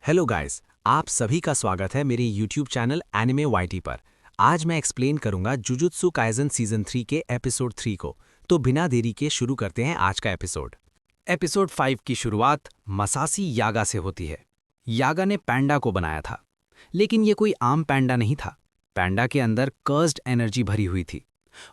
Hello guys, आप सभी का स्वागत है मेरे YouTube चैनल एनिमे वाईटी पर। आज मैं एक्सप्लेन करूंगा जुजुत्सु काइजन सीजन 3 के एपिसोड 3 को। तो बिना देरी के शुरू करते हैं आज का एपिसोड। एपिसोड 5 की शुरुआत मसासी यागा से होती है। यागा ने पैंडा को बनाया था, लेकिन ये कोई आम पैंडा नहीं था। पैंडा के अंदर कर्स्ड एनर्जी भरी हुई थी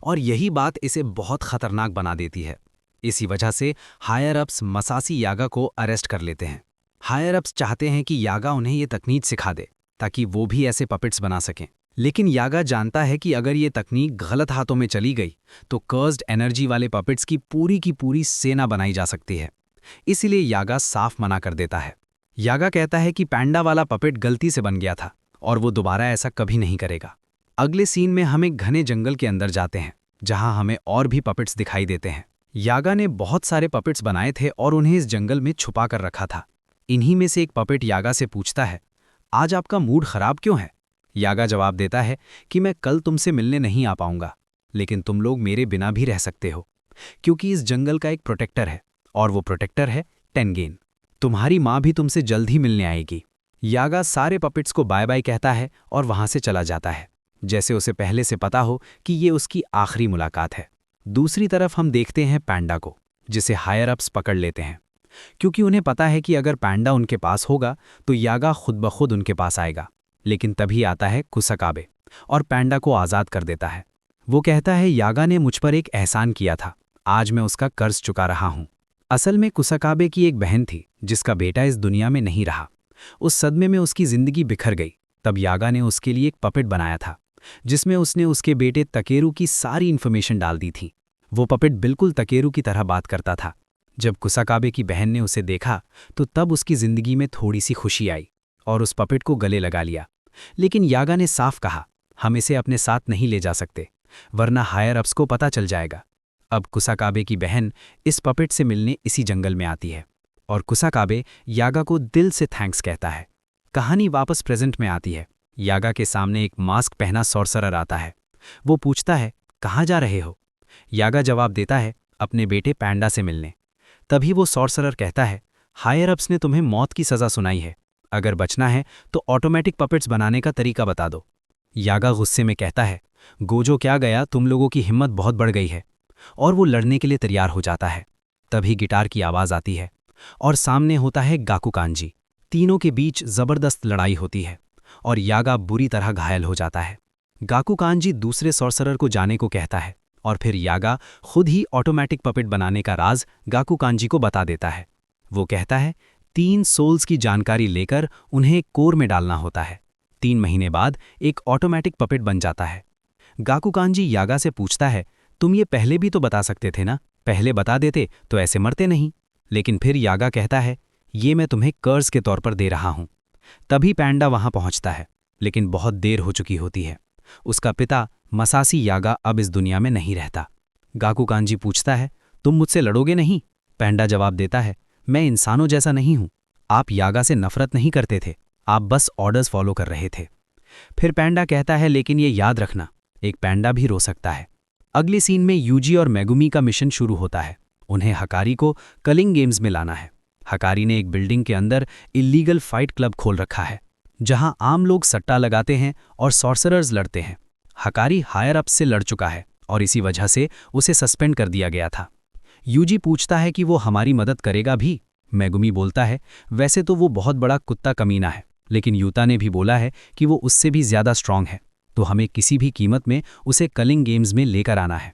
और यही बात इसे बहुत खतरनाक बना देती है। इसी वजह से हायर अप्स मसासी यागा को अरेस्ट कर लेते हैं। हायर अप्स चाहते हैं कि यागा उन्हें ये तकनीक सिखा दे ताकि वो भी ऐसे पपेट्स बना सकें। लेकिन यागा जानता है कि अगर ये तकनीक गलत हाथों में चली गई तो कर्स्ड एनर्जी वाले पपेट्स की पूरी सेना बनाई जा सकती है। इसीलिए यागा साफ मना कर देता है। यागा कहता है कि पैंडा वाला पपेट गलती से बन गया था और वो दोबारा ऐसा कभी नहीं करेगा। अगले सीन में हम एक घने जंगल के अंदर जाते हैं जहां हमें और भी पपेट्स दिखाई देते हैं। यागा ने बहुत सारे पपेट्स बनाए थे और उन्हें इस जंगल में छुपा कर रखा था। इन्हीं में से एक पपेट यागा से पूछता है, आज आपका मूड खराब क्यों है? यागा जवाब देता है कि मैं कल तुमसे मिलने नहीं आ पाऊंगा, लेकिन तुम लोग मेरे बिना भी रह सकते हो, क्योंकि इस जंगल का एक प्रोटेक्टर है और वो प्रोटेक्टर है टेंगेन। तुम्हारी माँ भी तुमसे जल्द ही मिलने आएगी। यागा सारे पपेट्स को बाय बाय कहता है और वहां से चला जाता है, जैसे उसे पहले से पता हो कि ये उसकी आखिरी मुलाकात है। दूसरी तरफ हम देखते हैं पैंडा को, जिसे हायर अप्स पकड़ लेते हैं, क्योंकि उन्हें पता है कि अगर पैंडा उनके पास होगा तो यागा खुद ब खुद उनके पास आएगा। लेकिन तभी आता है कुसाकाबे और पैंडा को आज़ाद कर देता है। वो कहता है, यागा ने मुझ पर एक एहसान किया था, आज मैं उसका कर्ज चुका रहा हूं। असल में कुसाकाबे की एक बहन थी जिसका बेटा इस दुनिया में नहीं रहा। उस सदमे में उसकी जिंदगी बिखर गई। तब यागा ने उसके लिए एक पपेट बनाया था जिसमें उसने उसके बेटे तकेरू की सारी इन्फॉर्मेशन डाल दी थी। वो पपेट बिल्कुल तकेरू की तरह बात करता था। जब कुसाकाबे की बहन ने उसे देखा तो तब उसकी जिंदगी में थोड़ी सी खुशी आई और उस पपेट को गले लगा लिया। लेकिन यागा ने साफ कहा, हम इसे अपने साथ नहीं ले जा सकते, वरना हायर अप्स को पता चल जाएगा। अब कुसाकाबे की बहन इस पपेट से मिलने इसी जंगल में आती है और कुसाकाबे यागा को दिल से थैंक्स कहता है। कहानी वापस प्रेजेंट में आती है। यागा के सामने एक मास्क पहना सॉर्सरर आता है। वो पूछता है, कहाँ जा रहे हो? यागा जवाब देता है, अपने बेटे पैंडा से मिलने। तभी वो सॉर्सरर कहता है, हायर अप्स ने तुम्हें मौत की सज़ा सुनाई है, अगर बचना है तो ऑटोमेटिक पपेट्स बनाने का तरीका बता दो। यागा गुस्से में कहता है, गोजो क्या गया, तुम लोगों की हिम्मत बहुत बढ़ गई है, और वो लड़ने के लिए तैयार हो जाता है। तभी गिटार की आवाज़ आती है और सामने होता है गाकू कांजी। तीनों के बीच ज़बरदस्त लड़ाई होती है और यागा बुरी तरह घायल हो जाता है। गाकू कांजी दूसरे सॉर्सरर को जाने को कहता है और फिर यागा खुद ही ऑटोमेटिक पपेट बनाने का राज गाकू कांजी को बता देता है। वो कहता है, 3 सोल्स की जानकारी लेकर उन्हें एक कोर में डालना होता है। 3 महीने बाद एक ऑटोमेटिक पपेट बन जाता है। गाकू कांजी यागा से पूछता है, तुम ये पहले भी तो बता सकते थे ना, पहले बता देते तो ऐसे मरते नहीं। लेकिन फिर यागा कहता है, ये मैं तुम्हें कर्ज के तौर पर दे रहा हूं। तभी पैंडा वहां पहुंचता है, लेकिन बहुत देर हो चुकी होती है। उसका पिता मसासी यागा अब इस दुनिया में नहीं रहता। गाकू कांजी पूछता है, तुम मुझसे लड़ोगे नहीं? पैंडा जवाब देता है, मैं इंसानों जैसा नहीं हूं। आप यागा से नफरत नहीं करते थे, आप बस ऑर्डर्स फॉलो कर रहे थे। फिर पैंडा कहता है, लेकिन ये याद रखना, एक पैंडा भी रो सकता है। अगले सीन में यूजी और मेगुमी का मिशन शुरू होता है। उन्हें हकारी को कलिंग गेम्स में लाना है। हकारी ने एक बिल्डिंग के अंदर इल्लीगल फाइट क्लब खोल रखा है, जहां आम लोग सट्टा लगाते हैं और सॉर्सरर्स लड़ते हैं। हकारी हायर अप्स से लड़ चुका है और इसी वजह से उसे सस्पेंड कर दिया गया था। यूजी पूछता है कि वो हमारी मदद करेगा भी। मेगुमी बोलता है, वैसे तो वो बहुत बड़ा कुत्ता कमीना है, लेकिन यूता ने भी बोला है कि वो उससे भी ज़्यादा स्ट्रांग है, तो हमें किसी भी कीमत में उसे कलिंग गेम्स में लेकर आना है।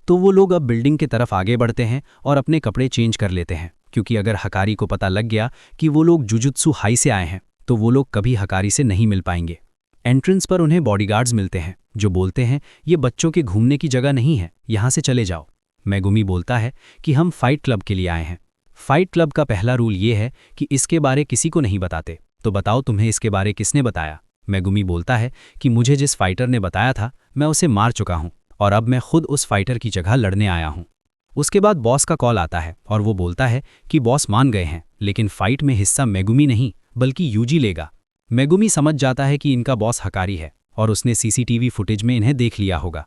तो वो लोग अब बिल्डिंग की तरफ आगे बढ़ते हैं और अपने कपड़े चेंज कर लेते हैं, क्योंकि अगर हकारी को पता लग गया कि वो लोग जुजुत्सु हाई से आए हैं तो वो लोग कभी हकारी से नहीं मिल पाएंगे। एंट्रेंस पर उन्हें बॉडीगार्ड्स मिलते हैं जो बोलते हैं, ये बच्चों के घूमने की जगह नहीं है, यहाँ से चले जाओ। मेगुमी बोलता है कि हम फाइट क्लब के लिए आए हैं। फाइट क्लब का पहला रूल ये है कि इसके बारे किसी को नहीं बताते। तो बताओ, तुम्हें इसके बारे किसने बताया? मेगुमी बोलता है कि मुझे जिस फाइटर ने बताया था मैं उसे मार चुका हूँ और अब मैं खुद उस फाइटर की जगह लड़ने आया हूँ। उसके बाद बॉस का कॉल आता है और वो बोलता है कि बॉस मान गए हैं, लेकिन फाइट में हिस्सा मेगुमी नहीं बल्कि यूजी लेगा। मेगुमी समझ जाता है कि इनका बॉस हकारी है और उसने सीसीटीवी फुटेज में इन्हें देख लिया होगा।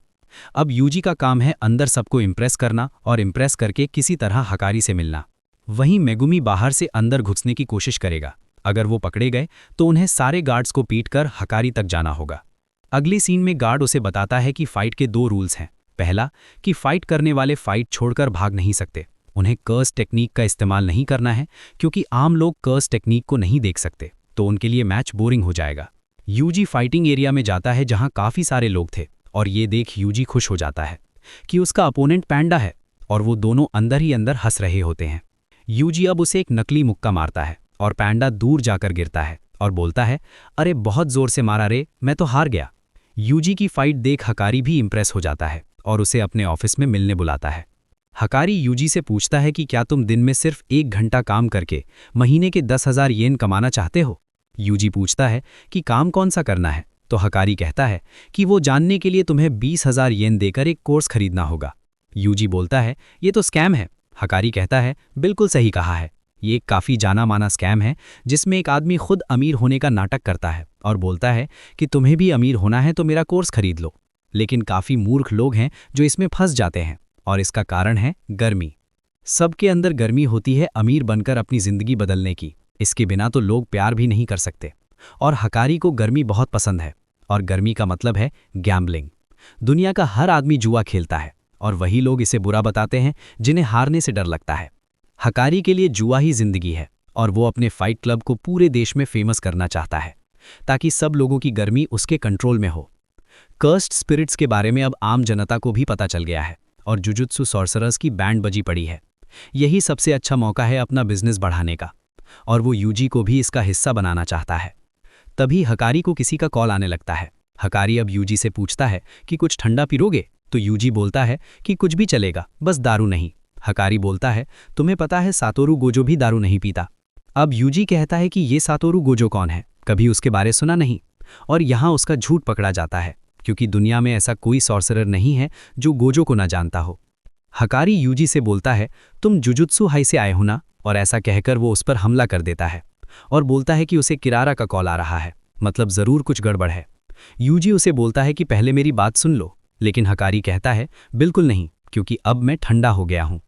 अब यूजी का काम है अंदर सबको इम्प्रेस करना और इम्प्रेस करके किसी तरह हकारी से मिलना। वहीं मेगुमी बाहर से अंदर घुसने की कोशिश करेगा। अगर वो पकड़े गए तो उन्हें सारे गार्ड्स को पीटकर हकारी तक जाना होगा। अगली सीन में गार्ड उसे बताता है कि फाइट के 2 रूल्स हैं। पहला कि फाइट करने वाले फाइट छोड़कर भाग नहीं सकते, उन्हें कर्स टेक्निक का इस्तेमाल नहीं करना है क्योंकि आम लोग कर्स टेक्निक को नहीं देख सकते, तो उनके लिए मैच बोरिंग हो जाएगा। यूजी फाइटिंग एरिया में जाता है जहां काफ़ी सारे लोग थे और ये देख यूजी खुश हो जाता है कि उसका अपोनेंट पैंडा है और वो दोनों अंदर ही अंदर हंस रहे होते हैं। यूजी अब उसे एक नकली मुक्का मारता है और पैंडा दूर जाकर गिरता है और बोलता है, अरे बहुत जोर से मारा रे, मैं तो हार गया। यूजी की फाइट देख हकारी भी इंप्रेस हो जाता है और उसे अपने ऑफिस में मिलने बुलाता है। हकारी यूजी से पूछता है कि क्या तुम दिन में सिर्फ 1 घंटा काम करके महीने के 10,000 येन कमाना चाहते हो। यूजी पूछता है कि काम कौन सा करना है, तो हकारी कहता है कि वो जानने के लिए तुम्हें 20,000 येन देकर एक कोर्स खरीदना होगा। यूजी बोलता है, ये तो स्कैम है। हकारी कहता है, बिल्कुल सही कहा है, ये एक काफ़ी जाना माना स्कैम है जिसमें एक आदमी खुद अमीर होने का नाटक करता है और बोलता है कि तुम्हें भी अमीर होना है तो मेरा कोर्स खरीद लो। लेकिन काफ़ी मूर्ख लोग हैं जो इसमें फंस जाते हैं और इसका कारण है गर्मी। सबके अंदर गर्मी होती है अमीर बनकर अपनी ज़िंदगी बदलने की, इसके बिना तो लोग प्यार भी नहीं कर सकते। और हकारी को गर्मी बहुत पसंद है और गर्मी का मतलब है गैम्बलिंग। दुनिया का हर आदमी जुआ खेलता है और वही लोग इसे बुरा बताते हैं जिन्हें हारने से डर लगता है। हकारी के लिए जुआ ही जिंदगी है और वो अपने फाइट क्लब को पूरे देश में फेमस करना चाहता है ताकि सब लोगों की गर्मी उसके कंट्रोल में हो। कर्स्ड स्पिरिट्स के बारे में अब आम जनता को भी पता चल गया है और जुजुत्सु सॉर्सरर्स की बैंड बजी पड़ी है। यही सबसे अच्छा मौका है अपना बिजनेस बढ़ाने का और वो यूजी को भी इसका हिस्सा बनाना चाहता है। तभी हकारी को किसी का कॉल आने लगता है। हकारी अब यूजी से पूछता है कि कुछ ठंडा पीरोगे, तो यूजी बोलता है कि कुछ भी चलेगा, बस दारू नहीं। हकारी बोलता है, तुम्हें पता है सातोरू गोजो भी दारू नहीं पीता। अब यूजी कहता है कि ये सातोरू गोजो कौन है, कभी उसके बारे सुना नहीं। और यहाँ उसका झूठ पकड़ा जाता है क्योंकि दुनिया में ऐसा कोई सॉर्सरर नहीं है जो गोजो को ना जानता हो। हकारी यूजी से बोलता है, तुम जुजुत्सु हाई से आए हो ना, और ऐसा कहकर वो उस पर हमला कर देता है और बोलता है कि उसे किरारा का कॉल आ रहा है, मतलब ज़रूर कुछ गड़बड़ है। यूजी उसे बोलता है कि पहले मेरी बात सुन लो, लेकिन हकारी कहता है, बिल्कुल नहीं, क्योंकि अब मैं ठंडा हो गया हूँ।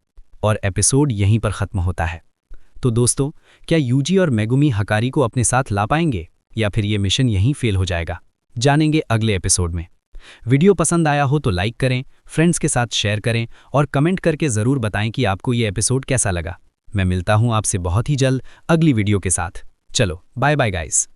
और एपिसोड यहीं पर ख़त्म होता है। तो दोस्तों, क्या यूजी और मेगुमी हकारी को अपने साथ ला पाएंगे या फिर ये मिशन यहीं फेल हो जाएगा? जानेंगे अगले एपिसोड में। वीडियो पसंद आया हो तो लाइक करें, फ्रेंड्स के साथ शेयर करें और कमेंट करके ज़रूर बताएं कि आपको ये एपिसोड कैसा लगा। मैं मिलता हूँ आपसे बहुत ही जल्द अगली वीडियो के साथ। चलो, बाय बाय गाइस।